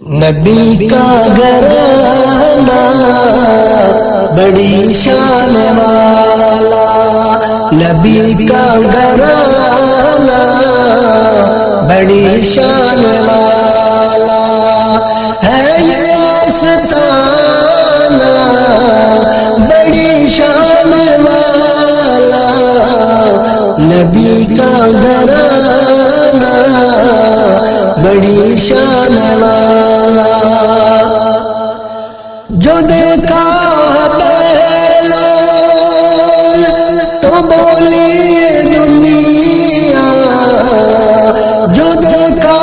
نبی کا گھرانہ بڑی شان والا، نبی کا گھرانہ بڑی شان والا ہے، یہ آستانہ بڑی شان والا، نبی کا گھرانہ بڑی شان والا۔ جو دیکھا بیلول تو بولی دنیا، جو دیکھا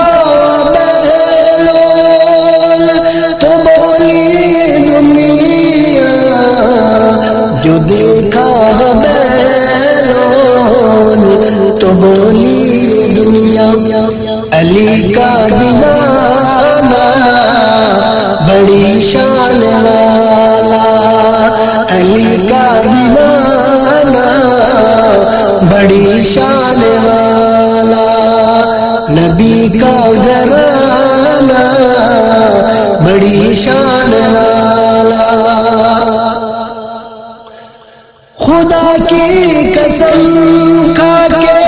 بیلول تو بولی دنیا، جو دیکھا بیلول تو بولی دنیا، علی کا دیوانہ بڑی شان والا، علی کا دیوانہ بڑی شان والا، نبی کا گھرانہ بڑی شان والا۔ خدا کی قسم کھا کے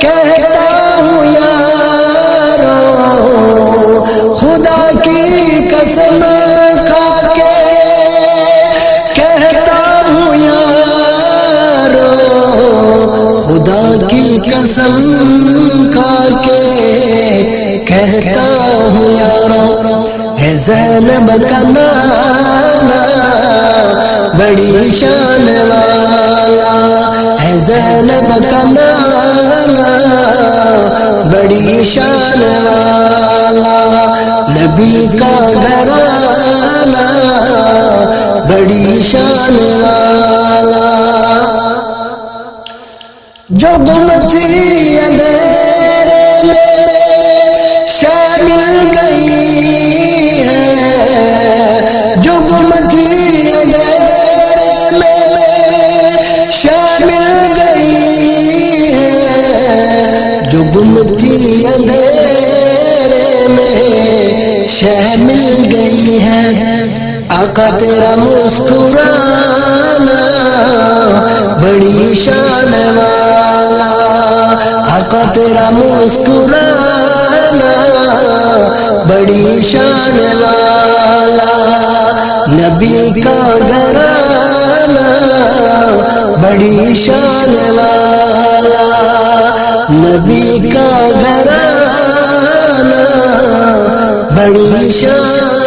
کہتا ہوں یارو، خدا کی قسم کھا کے کہتا ہوں یارو، خدا کی قسم کھا کے کہتا ہوں یارو، ہے زینب کا نانا بڑی شان والا، ہے زینب کا نانا بڑی شان والا، نبی کا گھرانہ بڑی شان والا۔ جو گم تھی اندھیرے میں شے مل گئی ہے، جو گم تھی اندھیرے میں شے مل گئی ہے، جو گم تھی اندھیرے میں شے مل گئی ہے، آقا تیرا مسکرانا بڑی شان والا، آقا تیرا مسکرانا بڑی شان والا، نبی کا گھرانہ بڑی شان والا، نبی کا گھرانہ بڑی شان